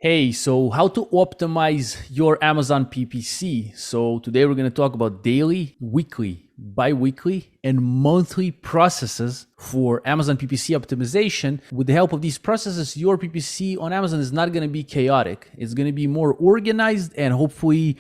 Hey, so how to optimize your Amazon PPC? So today we're going to talk about daily, weekly, bi-weekly, and monthly processes for Amazon PPC optimization. With the help of these processes, your PPC on Amazon is not going to be chaotic. It's going to be more organized, and hopefully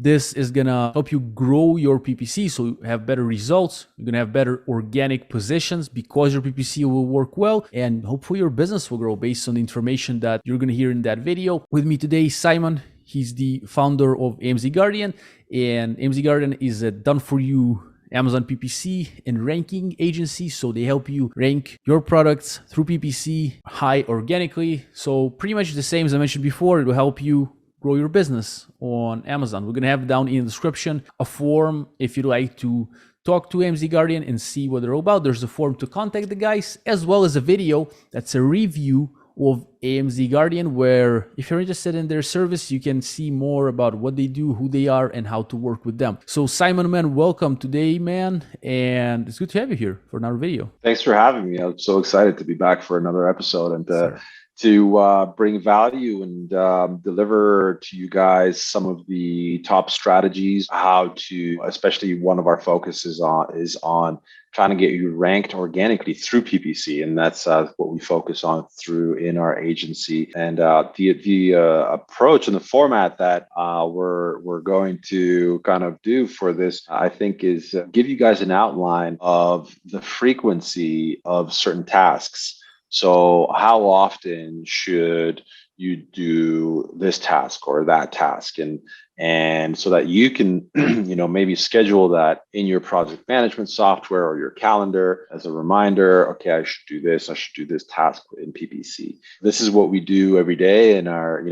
this is going to help you grow your PPC so you have better results. You're going to have better organic positions because your PPC will work well, and hopefully your business will grow based on the information that you're going to hear in that video. With me today, Szymon. He's the founder of AMZ Guardian, and AMZ Guardian is a done-for-you Amazon PPC and ranking agency. So they help you rank your products through PPC high organically. So pretty much the same as I mentioned before. It will help you grow your business on Amazon. We're going to have down in the description a form if you'd like to talk to AMZ Guardian and see what they're about. There's a form to contact the guys, as well as a video that's a review of AMZ Guardian, where if you're interested in their service, you can see more about what they do, who they are, and how to work with them. So Szymon, man, welcome today, man. And it's good to have you here for another video. Thanks for having me. I'm so excited to be back for another episode and to bring value and deliver to you guys some of the top strategies, how to, especially one of our focuses is on trying to get you ranked organically through PPC, and that's what we focus on through in our agency. And the approach and the format that we're going to kind of do for this, I think, is give you guys an outline of the frequency of certain tasks. So how often should you do this task or that task, and so that you can maybe schedule that in your project management software or your calendar as a reminder. Okay, I should do this. I should do this task in PPC. This is what we do every day, and our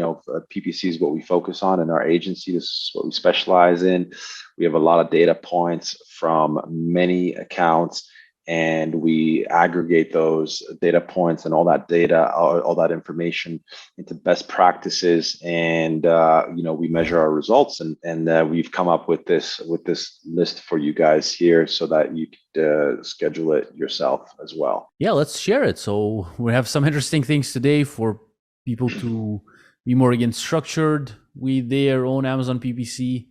PPC is what we focus on in our agency. This is what we specialize in. We have a lot of data points from many accounts, and we aggregate those data points and all that data, all that information into best practices, and we measure our results, and we've come up with this list for you guys here so that you could schedule it yourself as well. Yeah, let's share it. So we have some interesting things today for people to be more structured with their own Amazon PPC,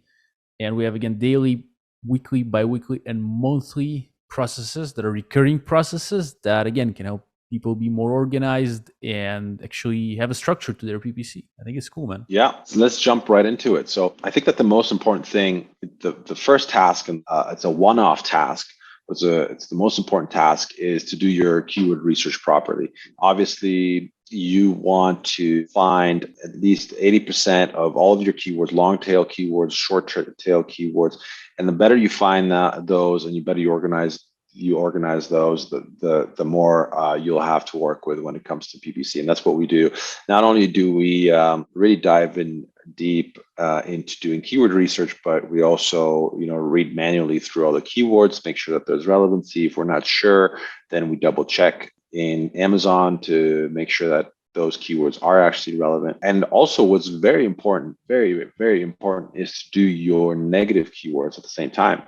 and we have again daily, weekly, bi-weekly, and monthly processes that are recurring processes that again can help people be more organized and actually have a structure to their PPC. I think it's cool, man. Yeah, so let's jump right into it. So I think that the most important thing, the first task, and it's a one-off task, it's the most important task, is to do your keyword research properly. Obviously, you want to find at least 80% of all of your keywords, long tail keywords, short tail keywords. And the better you find those, and you organize those, the more you'll have to work with when it comes to PPC. And that's what we do. Not only do we really dive in deep into doing keyword research, but we also read manually through all the keywords, make sure that there's relevancy. If we're not sure, then we double check in Amazon to make sure that those keywords are actually relevant. And also what's very important, very, very important, is to do your negative keywords at the same time.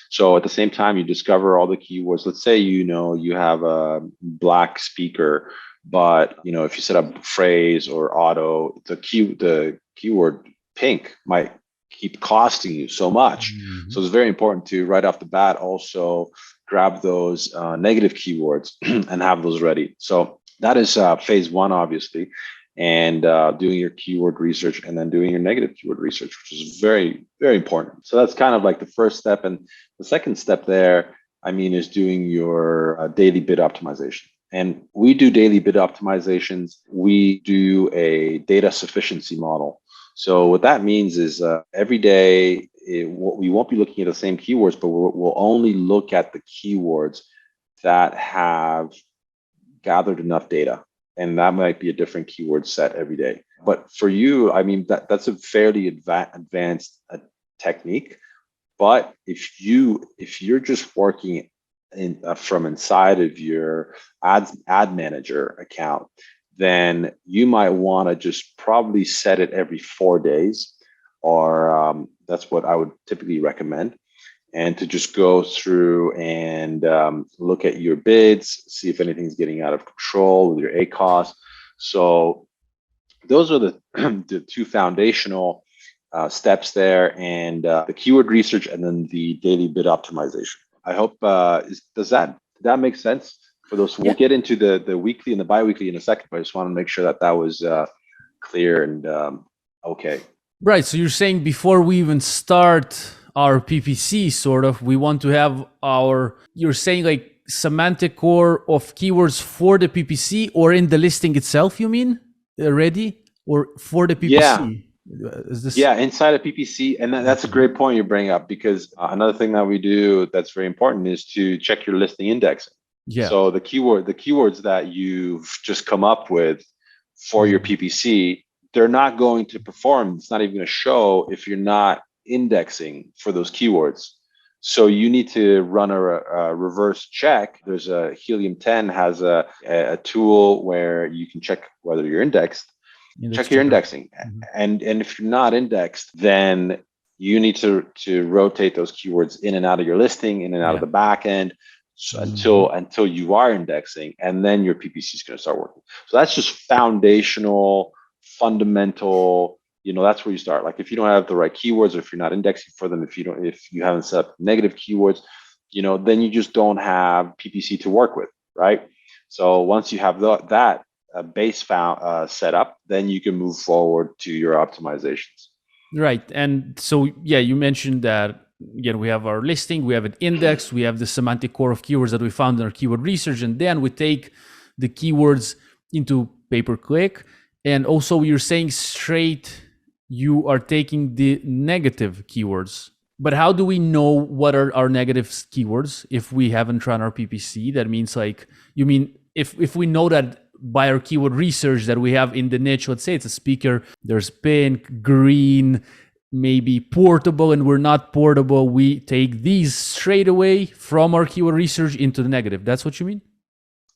So at the same time, you discover all the keywords. Let's say, you have a black speaker, but, if you set up phrase or auto, the keyword pink might keep costing you so much. Mm-hmm. So it's very important to, right off the bat, also grab those negative keywords and have those ready. So that is phase one, obviously, and doing your keyword research and then doing your negative keyword research, which is very, very important. So that's kind of like the first step. And the second step there, is doing your daily bid optimization. And we do daily bid optimizations. We do a data sufficiency model. So what that means is every day, we won't be looking at the same keywords, but we'll only look at the keywords that have gathered enough data. And that might be a different keyword set every day. But for you, that's a fairly advanced technique. But if you're just working from inside of your ad manager account, then you might want to just probably set it every 4 days, or that's what I would typically recommend. And to just go through and look at your bids, see if anything's getting out of control with your ACoS. So those are the, the two foundational steps there, and the keyword research, and then the daily bid optimization. I hope does that make sense for those? We'll Yeah. get into the weekly and the biweekly in a second, but I just want to make sure that was clear and okay. Right. So you're saying before we even start our PPC, sort of, we want to have you're saying like semantic core of keywords for the PPC or in the listing itself, you mean? Ready? Or for the Yeah, PPC? Is this? yeah, inside of PPC, and that's a Okay. great point you bring up, because another thing that we do that's very important is to check your listing indexing. Yeah. So the keywords that you've just come up with for your Mhm. PPC, they're not going to perform. It's not even going to show if you're not indexing for those keywords. So you need to run a reverse check. There's a Helium 10 has a tool where you can check whether you're indexed. Index Check your checker. indexing, Mhm. and if you're not indexed, then you need to rotate those keywords in and out of your listing, in and out of Yeah. the back end, so Mhm. until you are indexing, and then your PPC is going to start working. So that's just foundational, fundamental. That's where you start. Like if you don't have the right keywords, or if you're not indexing for them, if you haven't set up negative keywords, then you just don't have PPC to work with, right? So once you have that base set up, then you can move forward to your optimizations. Right. And so, yeah, you mentioned that, again, we have our listing, we have an index, we have the semantic core of keywords that we found in our keyword research, and then we take the keywords into pay-per-click. And also, you're saying straight, you are taking the negative keywords. But how do we know what are our negative keywords if we haven't run our PPC? That means, like, you mean if we know that by our keyword research that we have in the niche, let's say it's a speaker, there's pink, green, maybe portable, and we're not portable, we take these straight away from our keyword research into the negative. That's what you mean?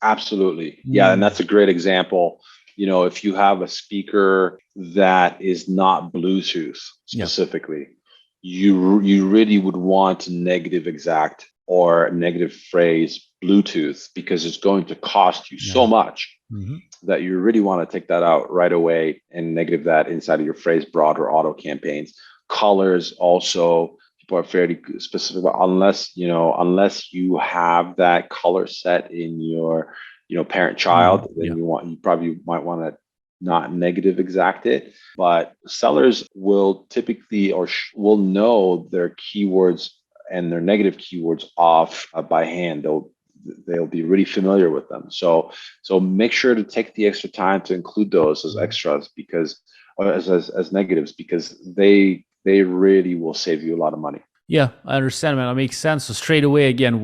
Absolutely. Yeah, and Mm. that's a great example. If you have a speaker that is not Bluetooth Yeah. specifically, you really would want to negative exact or negative phrase Bluetooth, because it's going to cost you so Yeah. much Mm-hmm. that you really want to take that out right away and negative that inside of your phrase broad or auto campaigns. Colors also, people are fairly specific about, unless you have that color set in your parent Mm-hmm. child, then Yeah. you probably might want to not negative exact it. But sellers will typically will know their keywords and their negative keywords off by hand. They'll be really familiar with them. So make sure to take the extra time to include those as Mhm. extras, because or as negatives, because they really will save you a lot of money. Yeah, I understand, man. That makes sense. So straight away, again,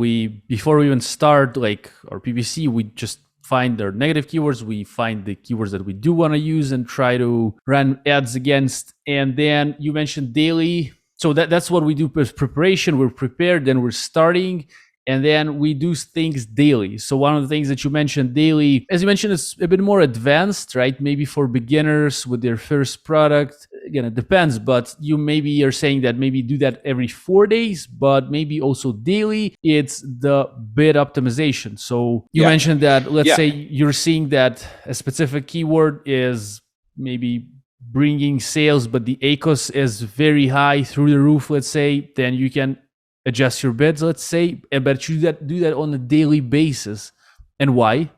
before we even start like our PPC, we just find our negative keywords. We find the keywords that we do want to use and try to run ads against. And then you mentioned daily. So that's what we do as preparation. We're prepared, then we're starting, and then we do things daily. So one of the things that you mentioned daily, as you mentioned, is a bit more advanced, right? Maybe for beginners with their first product. Again, it depends, but you maybe are saying that maybe do that every 4 days, but maybe also daily. It's the bid optimization. So you Yeah, mentioned that, let's yeah, say you're seeing that a specific keyword is maybe bringing sales, but the ACOS is very high through the roof, let's say, then you can adjust your bids, let's say, but you do that on a daily basis. And why?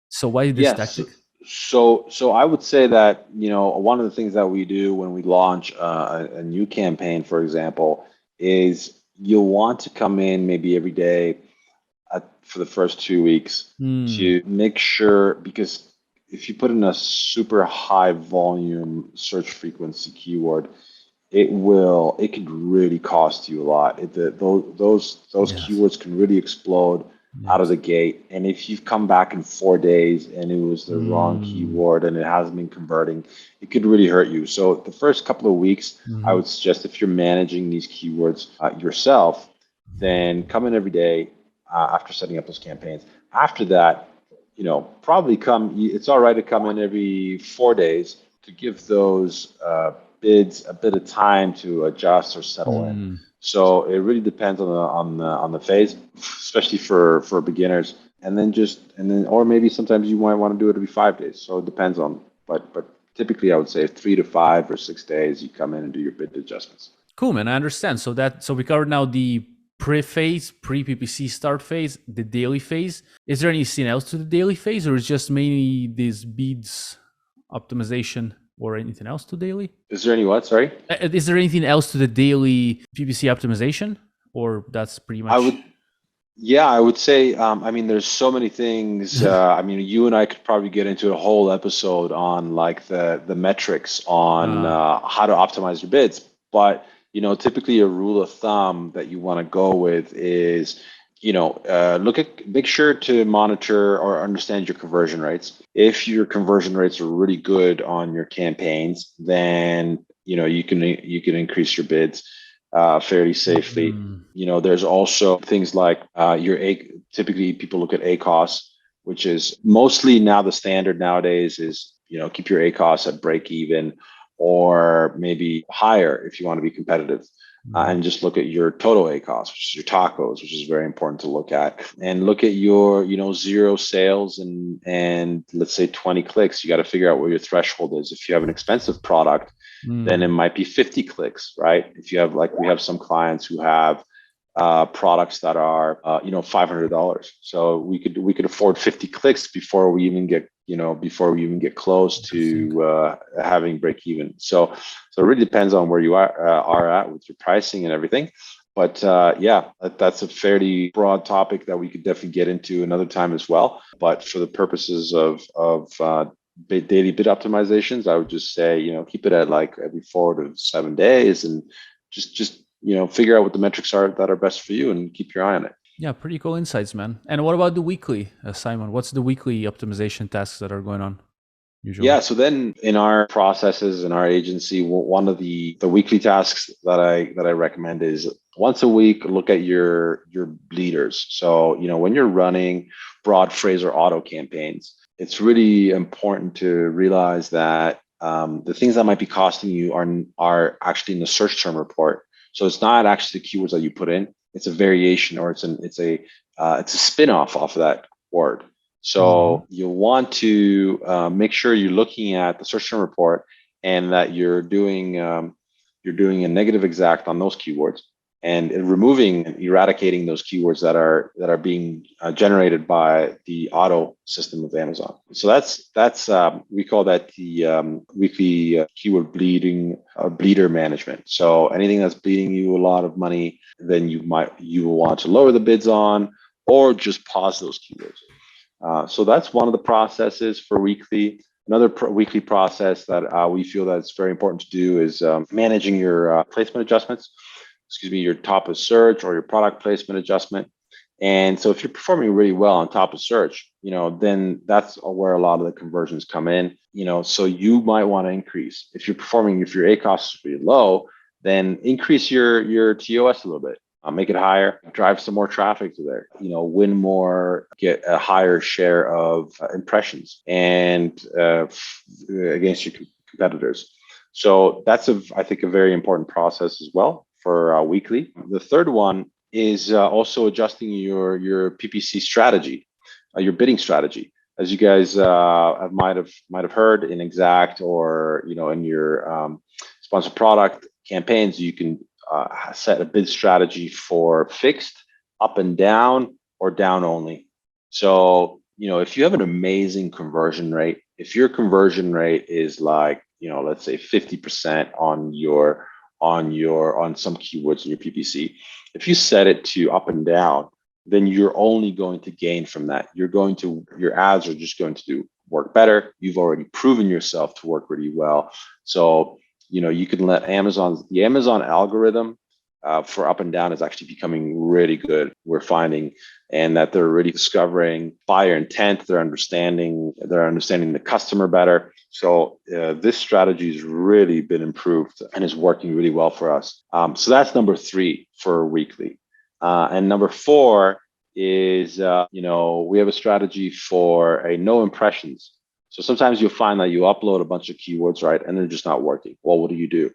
So why this yes. tactic? So I would say that one of the things that we do when we launch a new campaign, for example, is you'll want to come in maybe every day for the first 2 weeks Hmm. to make sure, because if you put in a super high volume search frequency keyword, it could really cost you a lot. Those Yes. keywords can really explode out of Yes. the gate. And if you've come back in 4 days and it was the wrong Mm. keyword and it hasn't been converting, it could really hurt you. So the first couple of weeks, I Mm-hmm. would suggest, if you're managing these keywords yourself, then come in every day after setting up those campaigns. After that, probably come. It's all right to come in every 4 days to give those bids a bit of time to adjust or settle in. Mm. So it really depends on the phase, especially for beginners. And then or maybe sometimes you might want to do it every 5 days. So it depends on, but typically I would say 3 to 5 or 6 days, you come in and do your bid adjustments. Cool, man. I understand. So we covered now the pre-phase, pre-PPC start phase, the daily phase. Is there anything else to the daily phase, or is just mainly this bids optimization, or anything else to daily? Is there any what? Sorry. Is there anything else to the daily PPC optimization, or that's pretty much? I would say, I mean, there's so many things. I mean, you and I could probably get into a whole episode on like the metrics on how to optimize your bids. But, typically a rule of thumb that you want to go with is, make sure to monitor or understand your conversion rates. If your conversion rates are really good on your campaigns, then, you can increase your bids fairly safely. There's also things like typically people look at ACOS, which is mostly now the standard nowadays is, keep your ACOS at break even or maybe higher if you want to be competitive. And just look at your total ACOS, which is your tacos, which is very important to look at. And look at your, 0 sales and let's say 20 clicks. You got to figure out what your threshold is. If you have an expensive product, then it might be 50 clicks, right? If you have, like, we have some clients who have products that are, $500. So we could afford 50 clicks before we even get close to having break even. So it really depends on where you are at with your pricing and everything. But that's a fairly broad topic that we could definitely get into another time as well. But for the purposes of daily bid optimizations, I would just say, keep it at like every 4 to 7 days and just figure out what the metrics are that are best for you and keep your eye on it. Yeah, pretty cool insights, man. And what about the weekly, Szymon? What's the weekly optimization tasks that are going on usually? Yeah, so then in our processes in our agency, one of the weekly tasks that I recommend is once a week, look at your bleeders. So, when you're running broad phrase or auto campaigns, it's really important to realize that the things that might be costing you are actually in the search term report. So it's not actually the keywords that you put in; it's a variation, or it's a spin-off of that word. So you'll want to make sure you're looking at the search term report and that you're doing a negative exact on those keywords and removing and eradicating those keywords that are being generated by the auto system of Amazon. So that's we call that the weekly keyword bleeder management. So anything that's bleeding you a lot of money, then you will want to lower the bids on or just pause those keywords. So that's one of the processes for weekly. Another weekly process that we feel that it's very important to do is managing your placement adjustments. Your top of search or your product placement adjustment. And so if you're performing really well on top of search, then that's where a lot of the conversions come in. So you might want to increase. If your ACOS is really low, then increase your TOS a little bit. Make it higher, drive some more traffic to there, win more, get a higher share of impressions and against your competitors. So that's I think a very important process as well for weekly. The third one is also adjusting your PPC strategy, your bidding strategy. As you guys might have heard in Exact or in your sponsored product campaigns, you can set a bid strategy for fixed, up and down, or down only. So if you have an amazing conversion rate, if your conversion rate is like let's say 50% on some keywords in your PPC, if you set it to up and down, then you're only going to gain from that. Your ads are just going to work better. You've already proven yourself to work really well. So, you can let the Amazon algorithm for up and down is actually becoming really good. We're finding, and that they're really discovering buyer intent. They're understanding the customer better. So this strategy has really been improved and is working really well for us. So that's number 3 for weekly. And number 4 is, we have a strategy for a no impressions. So sometimes you'll find that you upload a bunch of keywords, right, and they're just not working. Well, what do?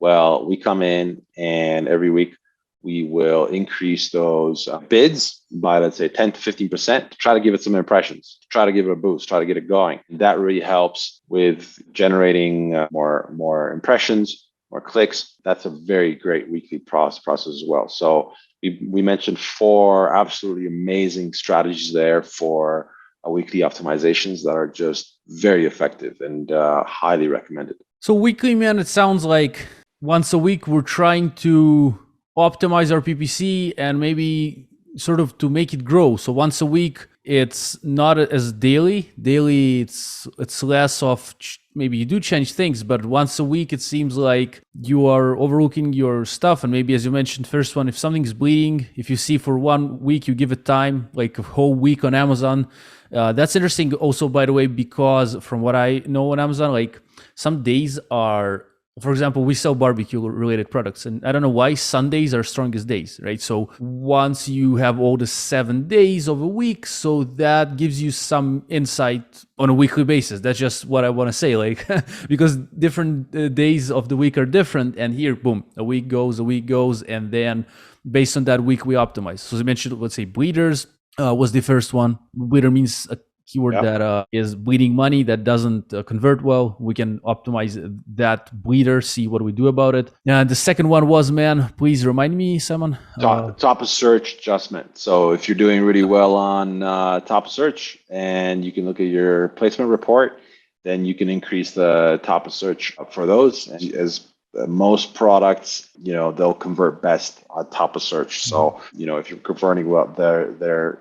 Well, we come in and every week we will increase those bids by, let's say, 10 to 15% to try to give it some impressions, to try to give it a boost, try to get it going. And that really helps with generating more impressions, more clicks. That's a very great weekly process as well. So we mentioned 4 absolutely amazing strategies there for weekly optimizations that are just very effective and highly recommended. So weekly, man, it sounds like once a week we're trying to optimize our PPC and maybe sort of to make it grow. So once a week, it's not as daily. Daily, it's less of maybe you do change things, but once a week, it seems like you are overlooking your stuff. And maybe, as you mentioned, first one, if something's bleeding, if you see for 1 week, you give it time, like a whole week on Amazon. That's interesting also, by the way, because from what I know on Amazon, like some days are, for example, we sell barbecue related products, and I don't know why Sundays are strongest days, right? So once you have all the 7 days of a week, so that gives you some insight on a weekly basis. That's just what I want to say, like, because different days of the week are different. And here, boom, a week goes, and then based on that week, we optimize. So as I mentioned, let's say bleeders was the first one. Bleeder means a keyword that is bleeding money that doesn't convert well. We can optimize that bleeder, see what we do about it. And the second one was, man, please remind me, Szymon. Top of search adjustment. So if you're doing really well on top of search and you can look at your placement report, then you can increase the top of search for those. As most products, they'll convert best on top of search. So, if you're converting well, they're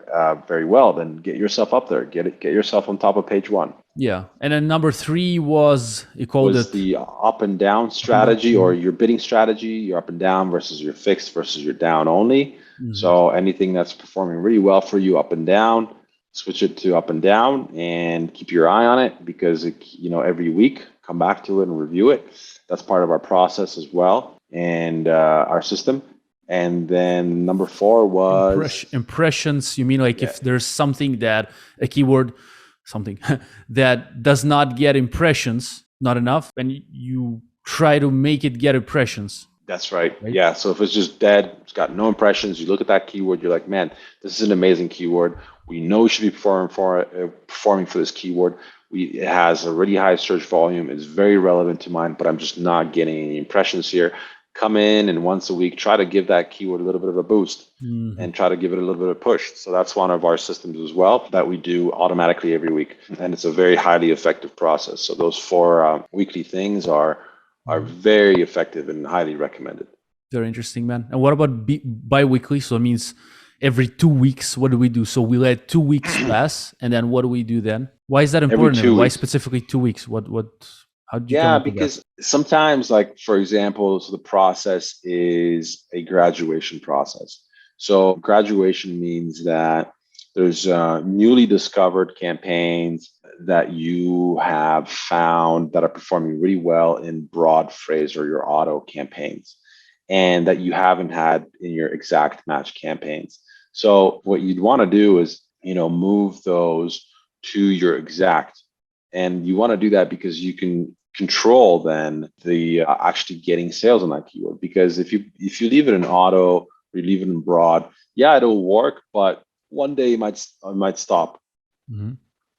very well, then get yourself up there, get yourself on top of page 1. Yeah. And then number 3 was, you called it the up and down strategy, or your bidding strategy, your up and down versus your fixed versus your down only. Mm-hmm. So anything that's performing really well for you up and down, switch it to up and down and keep your eye on it, because every week come back to it and review it. That's part of our process as well, and our system. And then number 4 was impressions. You mean like if there's something that a keyword, something that does not get impressions, not enough, and you try to make it get impressions. That's right. Yeah. So if it's just dead, it's got no impressions, you look at that keyword, you're like, man, this is an amazing keyword. We know we should be performing for this keyword. It has a really high search volume. It's very relevant to mine, but I'm just not getting any impressions here. Come in and once a week, try to give that keyword a little bit of a boost and try to give it a little bit of push. So that's one of our systems as well that we do automatically every week. And it's a very highly effective process. So those 4 weekly things are very effective and highly recommended. Very interesting, man. And what about bi-weekly? So it means every 2 weeks, what do we do? So we let 2 weeks pass, and then what do we do then? Why is that important? Why specifically 2 weeks? How do you come up with because sometimes, like, for example, so the process is a graduation process. So graduation means that there's newly discovered campaigns that you have found that are performing really well in broad phrase or your auto campaigns, and that you haven't had in your exact match campaigns. So what you'd want to do is, move those to your exact. And you want to do that because you can control then the actually getting sales on that keyword. Because if you leave it in auto, or you leave it in broad, it'll work, but one day it might stop. Mm-hmm.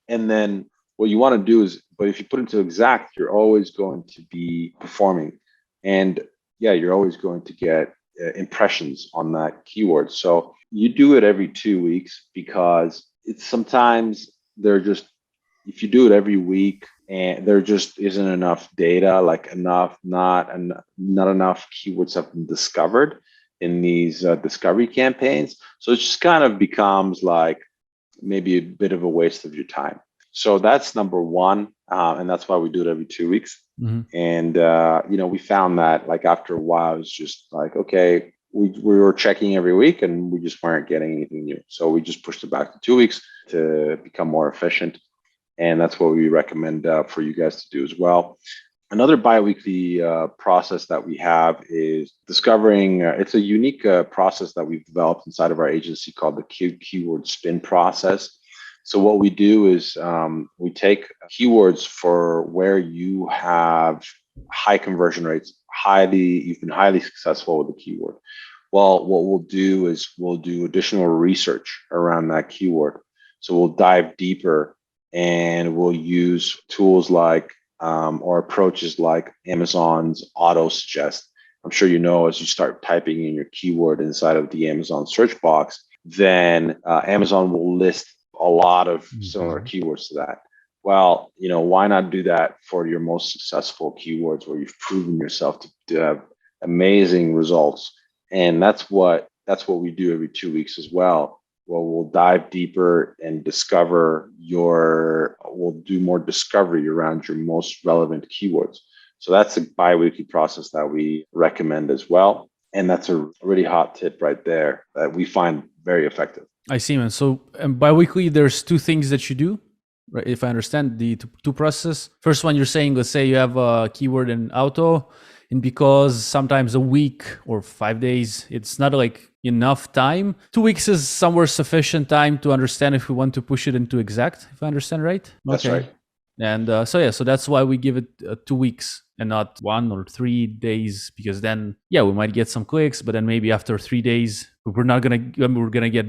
And then what you want to do is, but if you put it into exact, you're always going to be performing, and you're always going to get impressions on that keyword. So you do it every 2 weeks, because it's sometimes if you do it every week and there just isn't enough data, like not enough keywords have been discovered in these discovery campaigns. So it just kind of becomes like maybe a bit of a waste of your time. So that's number 1. And that's why we do it every 2 weeks. Mm-hmm. And, we found that, like, after a while, it's just like, okay, we were checking every week and we just weren't getting anything new. So we just pushed it back to 2 weeks to become more efficient. And that's what we recommend for you guys to do as well. Another bi-weekly process that we have is discovering, it's a unique process that we've developed inside of our agency called the keyword spin process. So what we do is we take keywords for where you have high conversion rates, you've been highly successful with the keyword. Well, what we'll do is we'll do additional research around that keyword. So we'll dive deeper and we'll use tools like or approaches like Amazon's auto suggest. I'm sure you know, as you start typing in your keyword inside of the Amazon search box, then Amazon will list a lot of similar keywords to that. Well, why not do that for your most successful keywords where you've proven yourself to have amazing results? And that's what we do every 2 weeks as well. Well, we'll dive deeper and we'll do more discovery around your most relevant keywords. So that's a bi-weekly process that we recommend as well. And that's a really hot tip right there that we find very effective. I see, man. So bi-weekly, there's two things that you do, right? If I understand the two process. First one, you're saying, let's say you have a keyword in auto, and because sometimes a week or 5 days, it's not like enough time. 2 weeks is somewhere sufficient time to understand if we want to push it into exact, if I understand right. That's right. And so that's why we give it 2 weeks and not 1 or 3 days, because then, we might get some clicks, but then maybe after 3 days, we're gonna get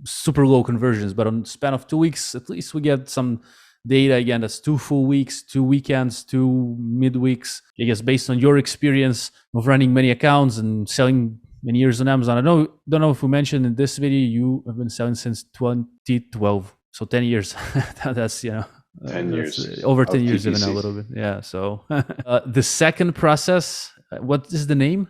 super low conversions. But on span of 2 weeks, at least we get some data. Again, that's 2 full weeks, 2 weekends, 2 midweeks. I guess based on your experience of running many accounts and selling many years on Amazon. I don't know if we mentioned in this video, you have been selling since 2012, so 10 years. That's 10 years, over 10 years, PPC. even a little bit. Yeah. So the second process, what is the name?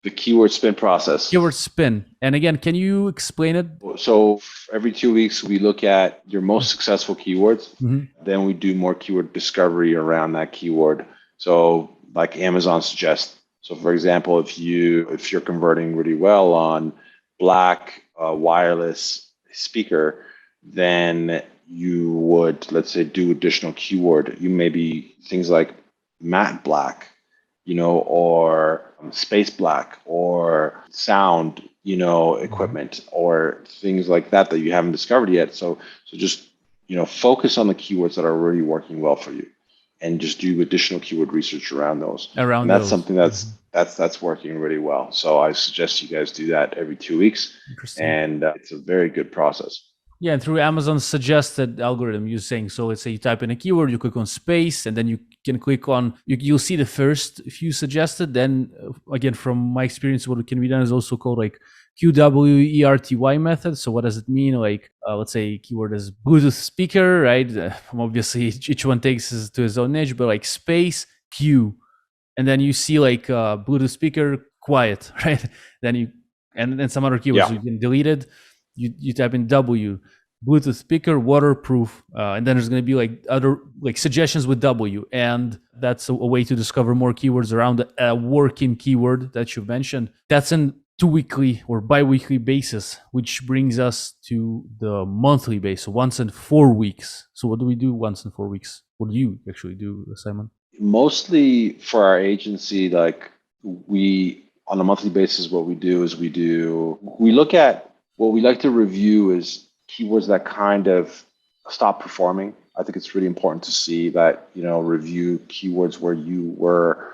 The keyword spin process. Keyword spin. And again, can you explain it? So every 2 weeks, we look at your most successful keywords. Then we do more keyword discovery around that keyword. So like Amazon suggests. So for example, if you're converting really well on black wireless speaker, then you would, let's say, do additional keyword. You maybe things like matte black, or space black, or sound, equipment, or things like that you haven't discovered yet. So just, focus on the keywords that are really working well for you, and just do additional keyword research around those. And that's something that's working really well. So I suggest you guys do that every 2 weeks, and it's a very good process. Yeah, and through Amazon's suggested algorithm, you're saying, so let's say you type in a keyword, you click on space, and then you can click on, you'll see the first few suggested. Then again, from my experience, what can be done is also called like QWERTY method. So what does it mean? Like, let's say keyword is Bluetooth speaker, right? Obviously, each one takes it to his own niche, but like space, Q. And then you see like Bluetooth speaker, quiet, right? And then some other keywords, you can delete it. You type in W, Bluetooth speaker, waterproof, and then there's going to be like other like suggestions with W, and that's a way to discover more keywords around a working keyword that you mentioned. That's in 2 weekly or bi-weekly basis, which brings us to the monthly base, once in 4 weeks. So what do we do once in 4 weeks? What do you actually do, Szymon? Mostly for our agency, like on a monthly basis, what we do is we look at, what we like to review is keywords that kind of stop performing. I think it's really important to see that, review keywords where you were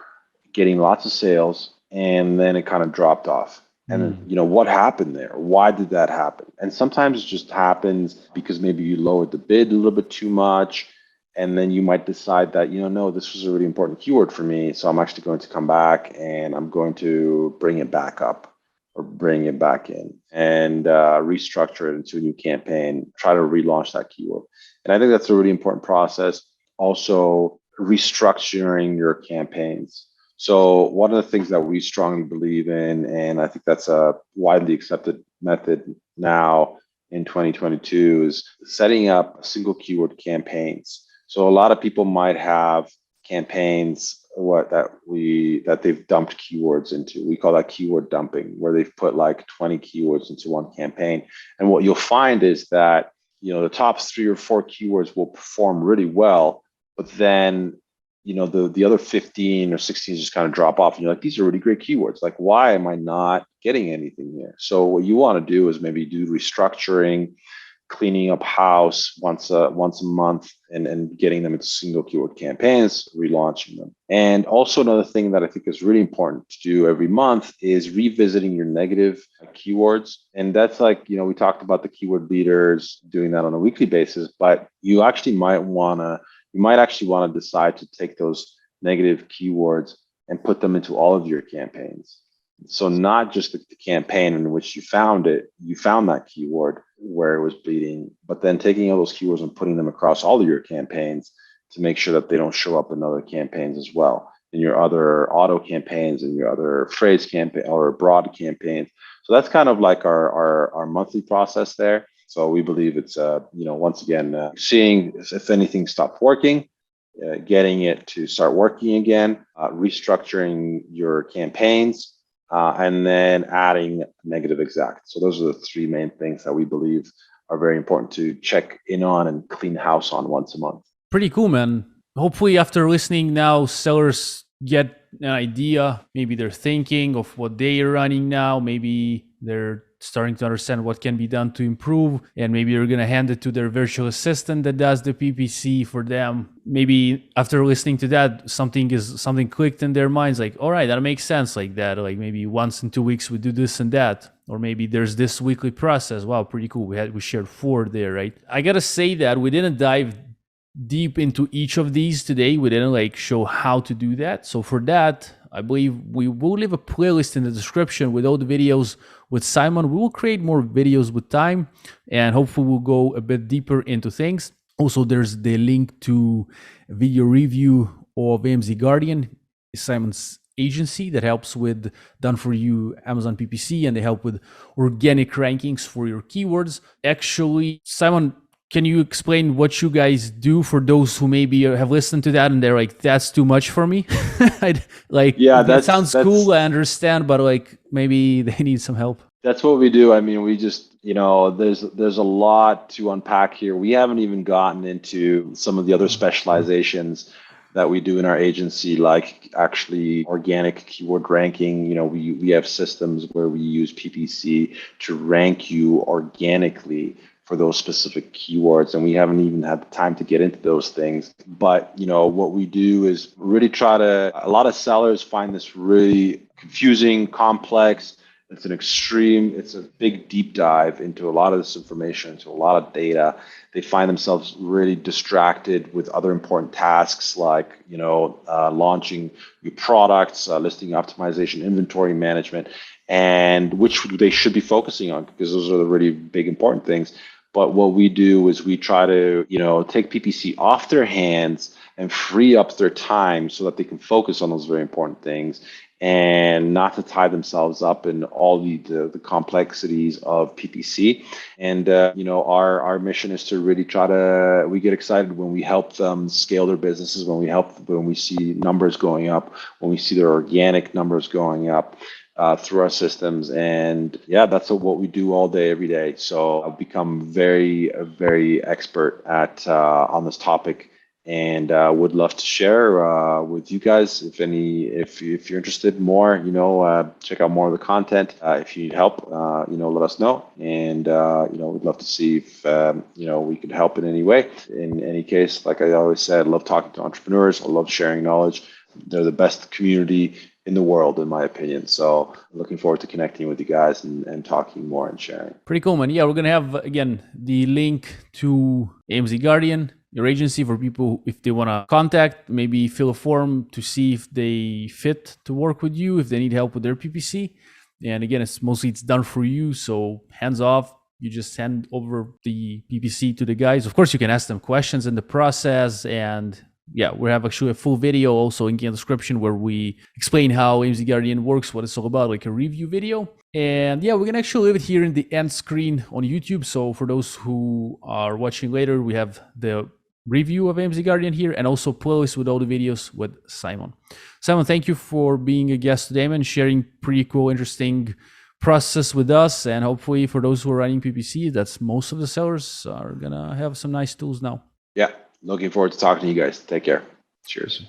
getting lots of sales and then it kind of dropped off. And then, what happened there? Why did that happen? And sometimes it just happens because maybe you lowered the bid a little bit too much. And then you might decide that, no, this was a really important keyword for me. So I'm actually going to come back and I'm going to bring it back up, or bring it back in, and restructure it into a new campaign, try to relaunch that keyword. And I think that's a really important process. Also, restructuring your campaigns. So one of the things that we strongly believe in, and I think that's a widely accepted method now in 2022, is setting up single keyword campaigns. So a lot of people might have campaigns that they've dumped keywords into. We call that keyword dumping, where they've put like 20 keywords into one campaign. And what you'll find is that, the top 3 or 4 keywords will perform really well, but then, the other 15 or 16 just kind of drop off. And you're like, these are really great keywords. Like, why am I not getting anything here? So what you want to do is maybe do restructuring, cleaning up house once a month and getting them into single keyword campaigns, relaunching them. And also another thing that I think is really important to do every month is revisiting your negative keywords. And that's like, we talked about the keyword leaders doing that on a weekly basis, but you might actually want to decide to take those negative keywords and put them into all of your campaigns. So not just the campaign in which you found that keyword where it was bleeding, but then taking all those keywords and putting them across all of your campaigns to make sure that they don't show up in other campaigns as well, in your other auto campaigns and your other phrase campaign or broad campaigns. So that's kind of like our monthly process there. So we believe it's, once again, seeing if anything stopped working, getting it to start working again, restructuring your campaigns, and then adding negative exact. So those are the three main things that we believe are very important to check in on and clean house on once a month. Pretty cool, man. Hopefully after listening now, sellers get an idea. Maybe they're thinking of what they are running now. Maybe they're starting to understand what can be done to improve, and maybe they're going to hand it to their virtual assistant that does the PPC for them. Maybe after listening to that, something clicked in their minds, like, all right, that makes sense, like that. Like maybe once in 2 weeks we do this and that, or maybe there's this weekly process. Wow, pretty cool. We shared 4 there, right? I gotta say that we didn't dive deep into each of these today. We didn't show how to do that. So for that, I believe we will leave a playlist in the description with all the videos with Szymon. We will create more videos with time, and hopefully we'll go a bit deeper into things. Also, there's the link to a video review of AMZ Guardian, Szymon's agency that helps with done-for-you Amazon PPC, and they help with organic rankings for your keywords. Actually, Szymon, can you explain what you guys do for those who maybe have listened to that and they're like, that's too much for me? That sounds cool, I understand, but maybe they need some help. That's what we do. I mean, we just, there's a lot to unpack here. We haven't even gotten into some of the other specializations that we do in our agency, like actually organic keyword ranking. We have systems where we use PPC to rank you organically for those specific keywords, and we haven't even had the time to get into those things. But what we do is really a lot of sellers find this really confusing, complex. It's a big deep dive into a lot of this information, into a lot of data. They find themselves really distracted with other important tasks like, launching new products, listing optimization, inventory management, and which they should be focusing on, because those are the really big important things. But what we do is we try to, take PPC off their hands and free up their time so that they can focus on those very important things and not to tie themselves up in all the complexities of PPC. And, our mission is to really we get excited when we help them scale their businesses, when we see numbers going up, when we see their organic numbers going up. Through our systems, and that's what we do all day, every day. So I've become very, very expert on this topic, and would love to share with you guys. If you're interested more, check out more of the content. If you need help, let us know, and we'd love to see if we could help in any way. In any case, like I always said, I love talking to entrepreneurs. I love sharing knowledge. They're the best community in the world, in my opinion. So looking forward to connecting with you guys and talking more and sharing. Pretty cool, man. Yeah, we're going to have, again, the link to AMZ Guardian, your agency, for people if they want to contact, maybe fill a form to see if they fit to work with you, if they need help with their PPC. And again, it's done for you. So hands off. You just hand over the PPC to the guys. Of course, you can ask them questions in the process, and we have actually a full video also in the description where we explain how AMZ Guardian works, what it's all about, like a review video. And we can actually leave it here in the end screen on YouTube. So for those who are watching later, we have the review of AMZ Guardian here, and also playlist with all the videos with Szymon. Szymon, thank you for being a guest today, man, sharing pretty cool, interesting process with us. And hopefully for those who are running PPC, that's most of the sellers are gonna have some nice tools now. Yeah. Looking forward to talking to you guys. Take care. Cheers.